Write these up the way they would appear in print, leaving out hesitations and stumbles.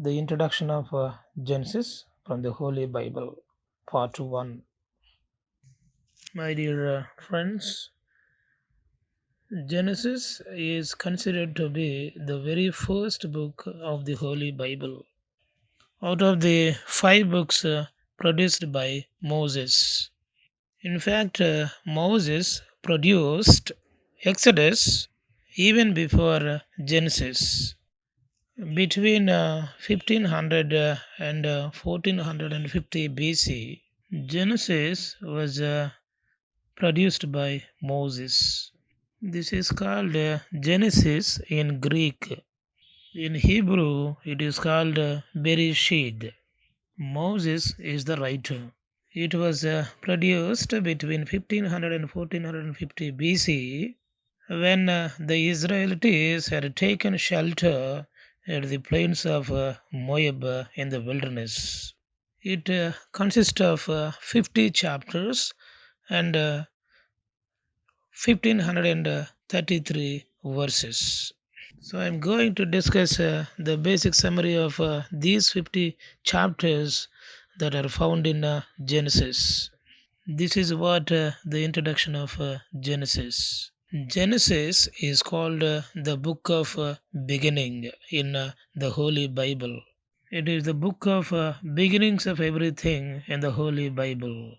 the introduction of Genesis from the Holy Bible, Part 1. My dear friends, Genesis is considered to be the very first book of the Holy Bible. Out of the five books produced by Moses. In fact, Moses produced Exodus even before Genesis. Between 1500 and 1450 BC, Genesis was produced by Moses. This is called Genesis in Greek. In Hebrew, it is called Bereshit. Moses is the writer. It was produced between 1500 and 1450 BC when the Israelites had taken shelter at the plains of Moab in the wilderness. It consists of 50 chapters and 1533 verses. So I'm going to discuss the basic summary of these 50 chapters that are found in Genesis. This is what the introduction of Genesis. Genesis is called the book of beginning in the Holy Bible. It is the book of beginnings of everything in the Holy Bible.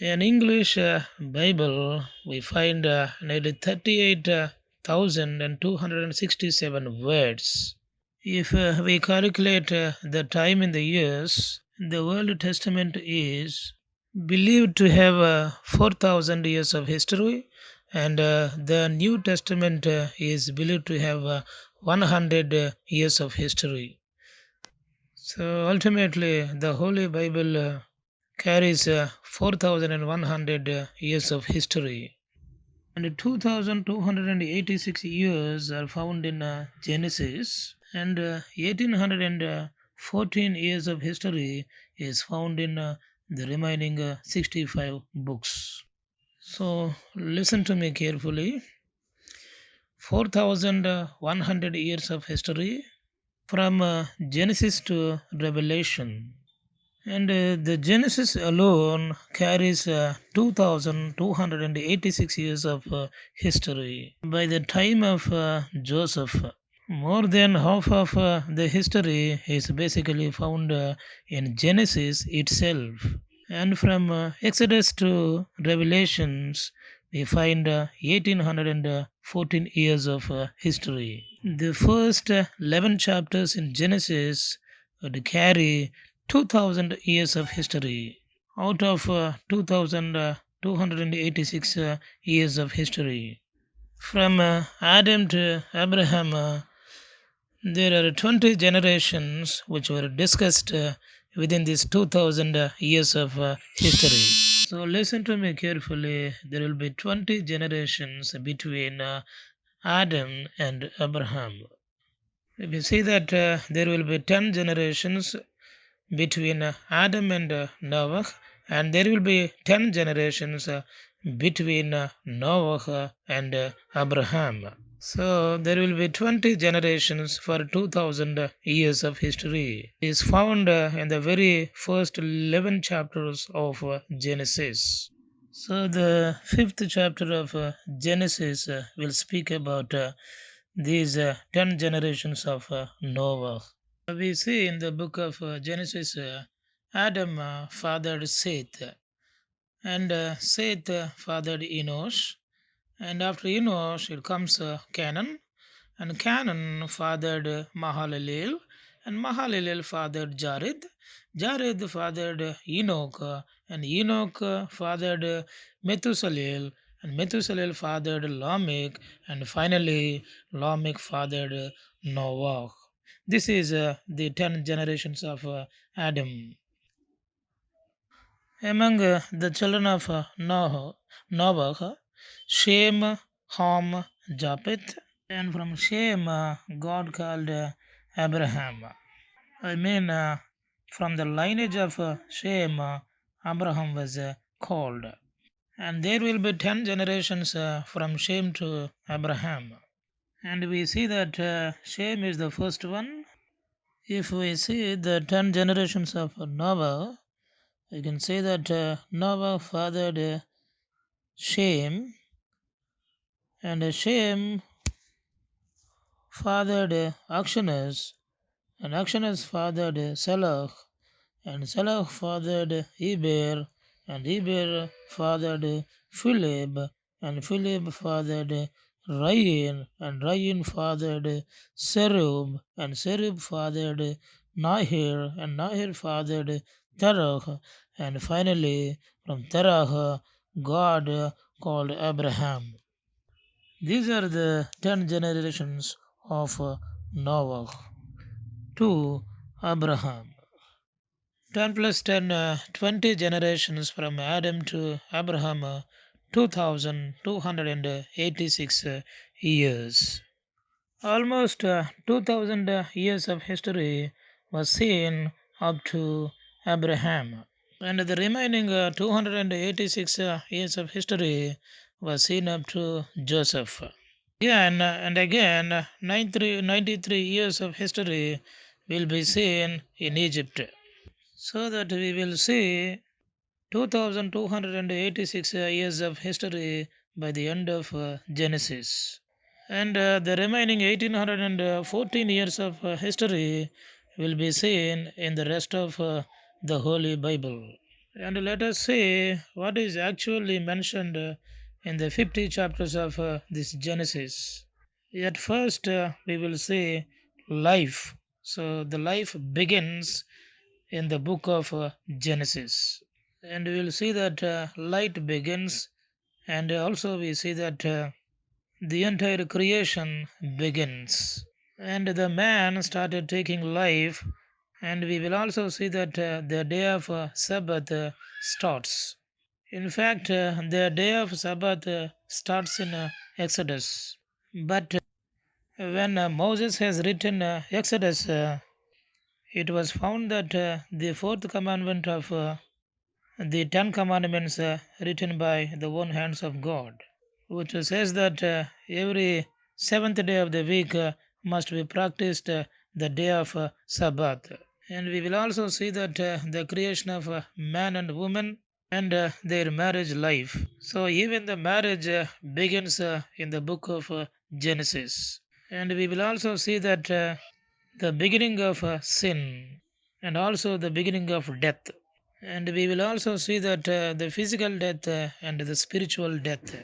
In English Bible, we find nearly 38,267 words. If we calculate the time in the years, the Old Testament is believed to have 4,000 years of history, and the New Testament is believed to have 100 years of history. So ultimately, the Holy Bible carries 4,100 years of history. And 2,286 years are found in Genesis, and 1,814 years of history is found in the remaining 65 books. So listen to me carefully. 4,100 years of history from Genesis to Revelation. And the Genesis alone carries 2,286 years of history. By the time of Joseph, more than half of the history is basically found in Genesis itself. And from Exodus to Revelations, we find 1814 years of history. The first 11 chapters in Genesis would carry 2000 years of history out of 2286 years of history. From Adam to Abraham, there are 20 generations which were discussed within these 2000 years of history. So listen to me carefully. There will be 20 generations between Adam and Abraham. If you see that there will be 10 generations between Adam and Noah, and there will be 10 generations between Noah and Abraham. So there will be 20 generations for 2000 years of history. It is found in the very first 11 chapters of Genesis. So the fifth chapter of Genesis will speak about these 10 generations of Noah. We see in the book of Genesis, Adam fathered Seth, and Seth fathered Enosh, and after Enosh it comes Canaan, and Canaan fathered Mahalalel, and Mahalalel fathered Jared. Jared fathered Enoch, and Enoch fathered Methuselah, and Methuselah fathered Lamech, and finally Lamech fathered Noah. This is the 10 generations of Adam. Among the children of Noah, Shem, Ham, Japheth, and from Shem, God called Abraham. I mean, from the lineage of Shem, Abraham was called. And there will be 10 generations from Shem to Abraham. And we see that Shem is the first one, If we see the 10 generations of Noah, we can say that Noah fathered Shem, and Shem fathered Akshanas, and Akshanas fathered Salah, and Salah fathered Eber, and Eber fathered Philip, and Philip fathered Ryan, and Ryan fathered Serub, and Serub fathered Nahir, and Nahir fathered Terach, and finally from Terach God called Abraham. These are the 10 generations of Noah to Abraham. 10 plus 10, 20 generations from Adam to Abraham, 2286 years. Almost 2000 years of history was seen up to Abraham, and the remaining 286 years of history was seen up to Joseph. Again and again, 93 years of history will be seen in Egypt. So that we will see 2286 years of history by the end of Genesis. And the remaining 1814 years of history will be seen in the rest of the Holy Bible. And let us see what is actually mentioned in the 50 chapters of this Genesis. At first, we will say life. So the life begins in the book of Genesis. And we will see that light begins, and also we see that the entire creation begins. And the man started taking life, and we will also see that the day of Sabbath starts. In fact, the day of Sabbath starts in Exodus. But when Moses has written Exodus, it was found that the fourth commandment of the Ten Commandments written by the own hands of God, which says that every seventh day of the week must be practiced the day of Sabbath. And we will also see that the creation of man and woman and their marriage life. So even the marriage begins in the book of Genesis. And we will also see that the beginning of sin and also the beginning of death. And we will also see that the physical death and the spiritual death.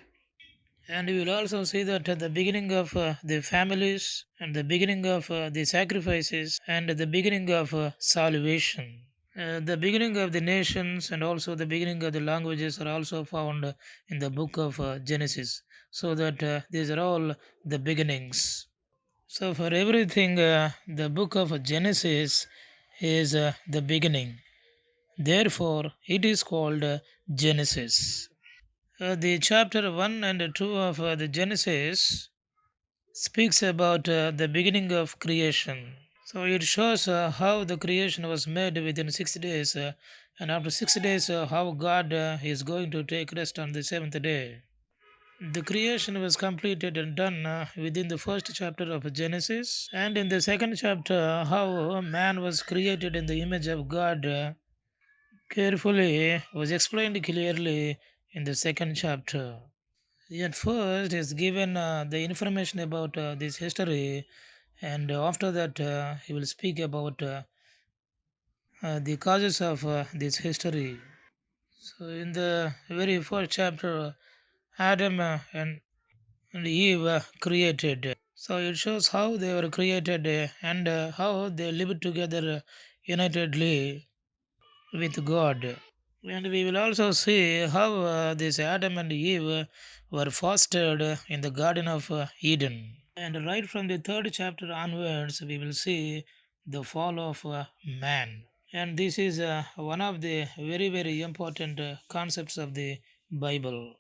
And we will also see that the beginning of the families and the beginning of the sacrifices and the beginning of salvation. The beginning of the nations and also the beginning of the languages are also found in the book of Genesis. So that these are all the beginnings. So for everything, the book of Genesis is the beginning. Therefore, it is called Genesis. The chapter 1 and 2 of the Genesis speaks about the beginning of creation. So it shows how the creation was made within 6 days, and after 6 days, how God is going to take rest on the seventh day. The creation was completed and done within the first chapter of Genesis, and in the second chapter, how man was created in the image of God carefully was explained clearly in the second chapter. At first, is given the information about this history, and after that, he will speak about the causes of this history. So, in the very first chapter, Adam and Eve were created. So, it shows how they were created and how they lived together unitedly with God. And we will also see how this Adam and Eve were fostered in the Garden of Eden. And right from the third chapter onwards, we will see the fall of man. And this is one of the very, very important concepts of the Bible.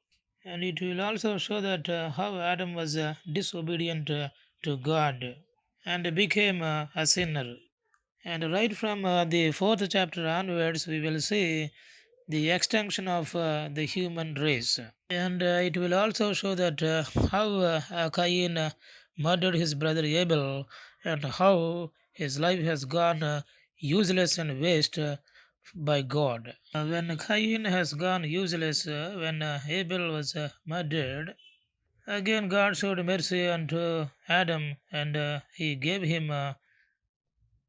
And it will also show that how Adam was disobedient to God and became a sinner. And right from the fourth chapter onwards, we will see the extinction of the human race. And it will also show that how Cain murdered his brother Abel and how his life has gone useless and waste by God. When Cain has gone useless, when Abel was murdered, again God showed mercy unto Adam and he gave him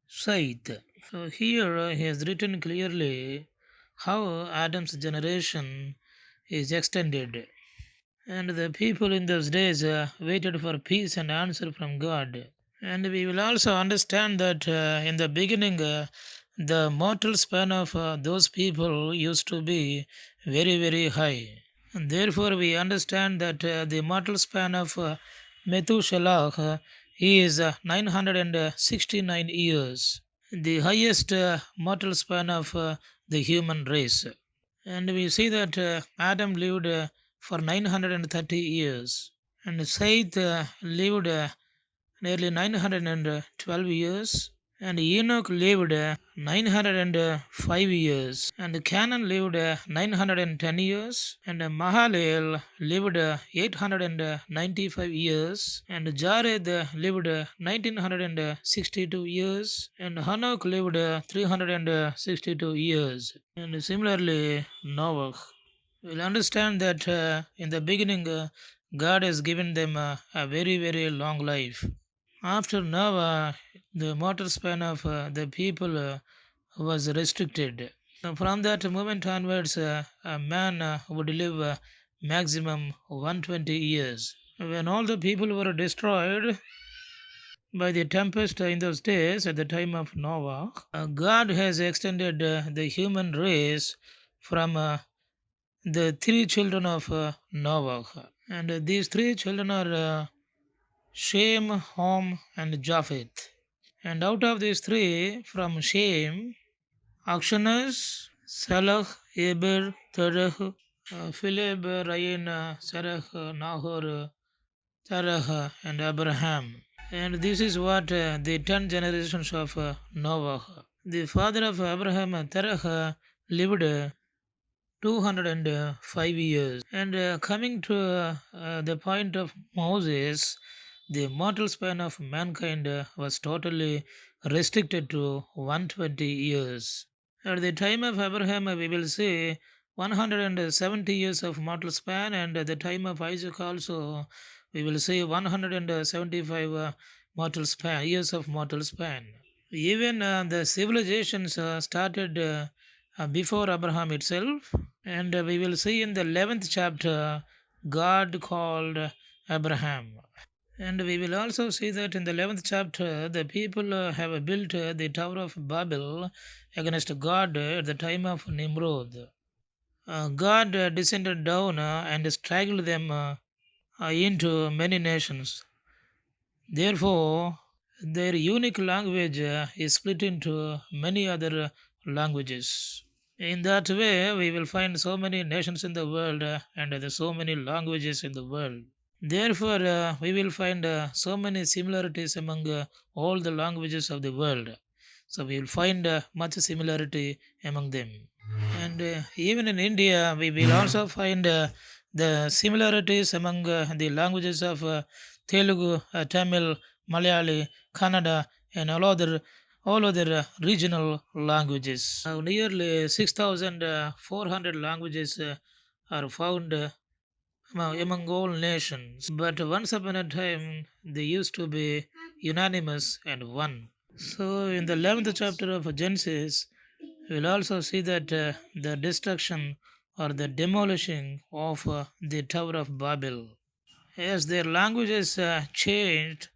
Scythe. So here he has written clearly how Adam's generation is extended. And the people in those days waited for peace and answer from God. And we will also understand that in the beginning, the mortal span of those people used to be very, very high. And therefore, we understand that the mortal span of Methuselah is 969 years, the highest mortal span of the human race. And we see that Adam lived for 930 years, and Seth lived nearly 912 years, and Enoch lived 905 years, and Canaan lived 910 years, and Mahalalel lived 895 years, and Jared lived 1962 years, and Hanok lived 362 years, and similarly Noah. We'll understand that in the beginning God has given them a very, very long life. After Noah, the mortal span of the people was restricted. From that moment onwards, a man would live maximum 120 years. When all the people were destroyed by the tempest in those days at the time of Noah, God has extended the human race from the three children of Noah. And these three children are Shem, Ham, and Japheth. And out of these three, from Shem, Akshanas, Salah, Eber, Terah, Phileb, Ryan, Sarah, Nahor, Terah, and Abraham. And this is what the 10 generations of Noah. The father of Abraham, Terah, lived 205 years. And coming to the point of Moses, the mortal span of mankind was totally restricted to 120 years. At the time of Abraham, we will say 170 years of mortal span, and at the time of Isaac also, we will say 175 mortal span, years of mortal span. Even the civilizations started before Abraham itself, and we will see in the 11th chapter, God called Abraham. And we will also see that in the 11th chapter, the people have built the Tower of Babel against God at the time of Nimrod. God descended down and strangled them into many nations. Therefore, their unique language is split into many other languages. In that way, we will find so many nations in the world and so many languages in the world. Therefore, we will find so many similarities among all the languages of the world. So, we will find much similarity among them. And even in India, we will also find the similarities among the languages of Telugu, Tamil, Malayali, Kannada, and all other regional languages. Now, nearly 6,400 languages are found among all nations. But once upon a time, they used to be unanimous and one. So, in the 11th chapter of Genesis, we'll also see that the destruction or the demolishing of the Tower of Babel. As their languages changed,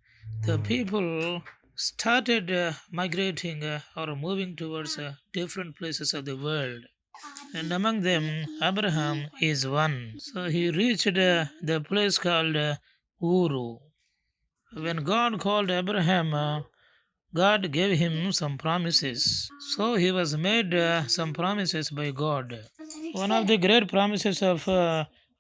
the people started migrating or moving towards different places of the world. And among them, Abraham is one. So he reached the place called Uru. When God called Abraham, God gave him some promises. So he was made some promises by God. One of the great promises of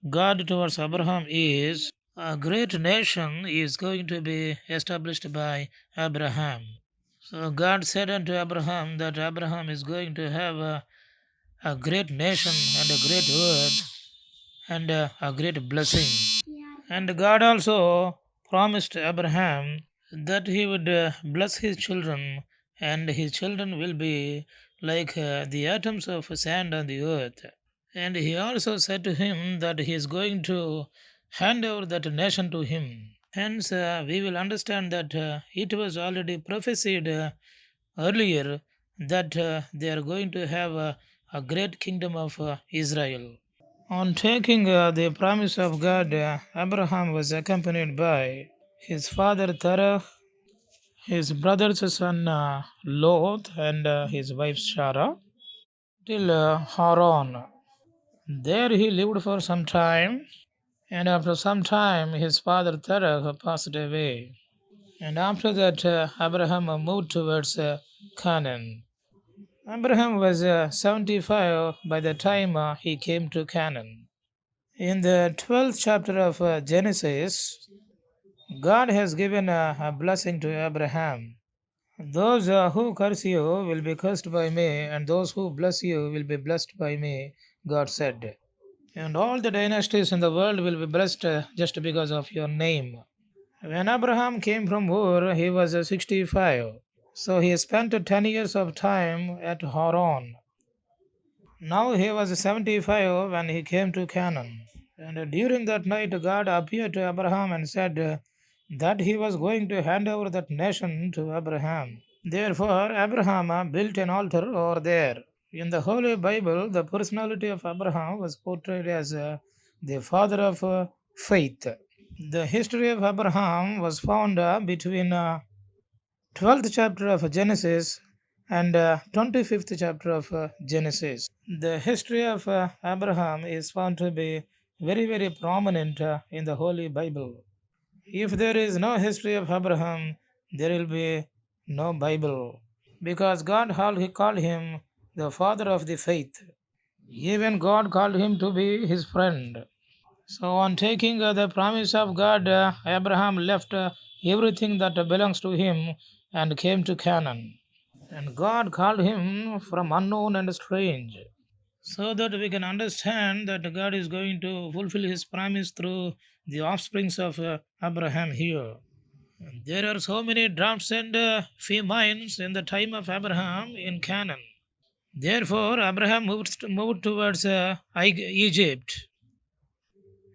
God towards Abraham is a great nation is going to be established by Abraham. So God said unto Abraham that Abraham is going to have a great nation and a great word and a great blessing. And God also promised Abraham that he would bless his children, and his children will be like the atoms of sand on the earth. And he also said to him that he is going to hand over that nation to him. Hence, we will understand that it was already prophesied earlier that they are going to have a great kingdom of Israel. On taking the promise of God, Abraham was accompanied by his father Terah, his brother's son Lot, and his wife Sarah, till Haran. There he lived for some time, and after some time his father Terah passed away. And after that, Abraham moved towards Canaan. Abraham was 75 by the time he came to Canaan. In the 12th chapter of Genesis, God has given a blessing to Abraham. Those who curse you will be cursed by me, and those who bless you will be blessed by me, God said. And all the dynasties in the world will be blessed just because of your name. When Abraham came from Ur, he was 65. So he spent 10 years of time at Haran. Now he was 75 when he came to Canaan. And during that night, God appeared to Abraham and said that he was going to hand over that nation to Abraham. Therefore, Abraham built an altar over there. In the Holy Bible, the personality of Abraham was portrayed as the father of faith. The history of Abraham was found between 12th chapter of Genesis and 25th chapter of Genesis. The history of Abraham is found to be very, very prominent in the Holy Bible. If there is no history of Abraham, there will be no Bible. Because he called him the father of the faith. Even God called him to be his friend. So, on taking the promise of God, Abraham left everything that belongs to him and came to Canaan. And God called him from unknown and strange. So that we can understand that God is going to fulfill his promise through the offsprings of Abraham here. There are so many droughts and famines in the time of Abraham in Canaan. Therefore, Abraham moved towards Egypt.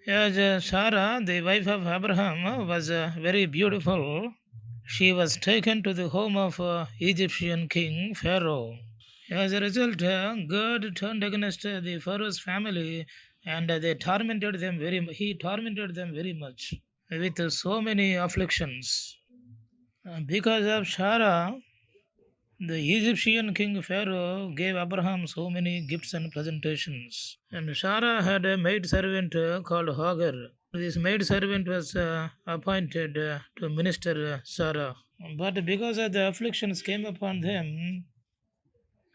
As Sarah, the wife of Abraham, was very beautiful, she was taken to the home of Egyptian king Pharaoh. As a result, God turned against the Pharaoh's family, and he tormented them very much with so many afflictions. Because of Sarah, the Egyptian king Pharaoh gave Abraham so many gifts and presentations. And Sarah had a maid servant called Hagar. This maid servant was appointed to minister Sarah. But because of the afflictions came upon them,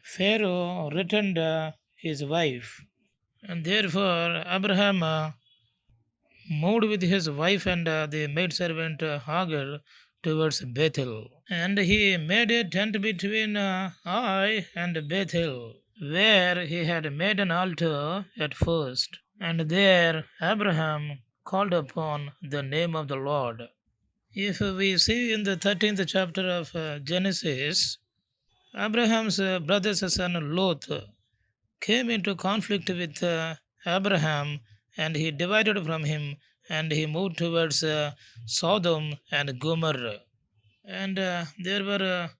Pharaoh returned his wife. And therefore, Abraham moved with his wife and the maidservant Hagar towards Bethel. And he made a tent between Ai and Bethel, where he had made an altar at first. And there Abraham called upon the name of the Lord. If we see in the 13th chapter of Genesis, Abraham's brother's son Lot came into conflict with Abraham, and he divided from him, and he moved towards Sodom and Gomorrah. And there were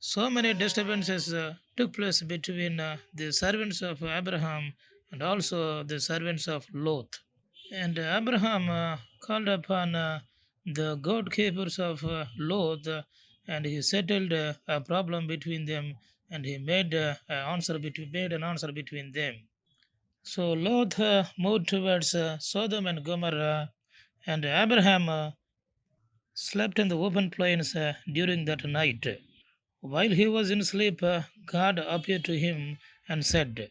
so many disturbances took place between the servants of Abraham and also the servants of Lot. And Abraham called upon the god keepers of Lot, and he settled a problem between them, and he made an answer between them. So Lot moved towards Sodom and Gomorrah, and Abraham slept in the open plains during that night. While he was in sleep, God appeared to him and said,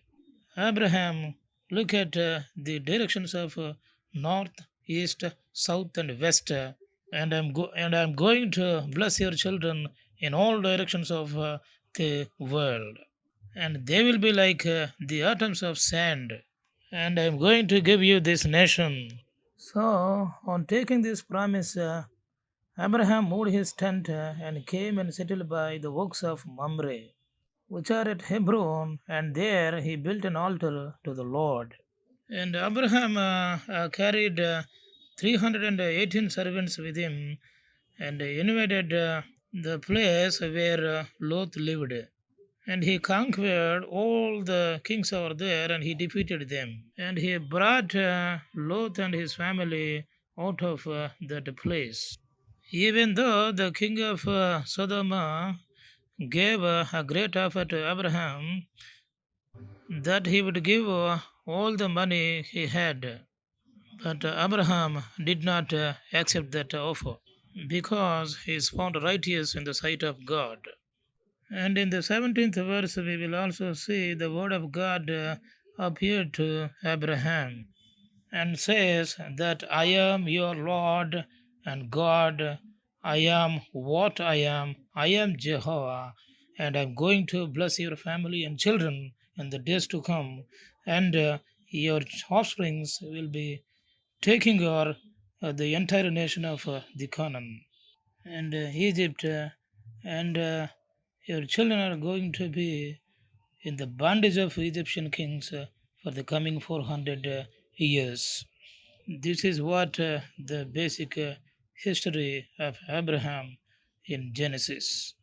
Abraham, look at the directions of north, east, south, and west, and I'm going to bless your children in all directions of the world, and they will be like the atoms of sand, and I'm going to give you this nation. So, on taking this promise, Abraham moved his tent and came and settled by the oaks of Mamre, which are at Hebron, and there he built an altar to the Lord. And Abraham carried 318 servants with him and invaded the place where Lot lived. And he conquered all the kings over there and he defeated them. And he brought Lot and his family out of that place. Even though the king of Sodom gave a great offer to Abraham that he would give all the money he had, but Abraham did not accept that offer because he is found righteous in the sight of God. And in the 17th verse, we will also see the word of God appeared to Abraham and says that I am your Lord and God. I am what I am Jehovah, and I'm going to bless your family and children in the days to come, and your offsprings will be taking over the entire nation of the Canaan and Egypt, and your children are going to be in the bondage of Egyptian kings for the coming 400 years. This is what the basic history of Abraham in Genesis.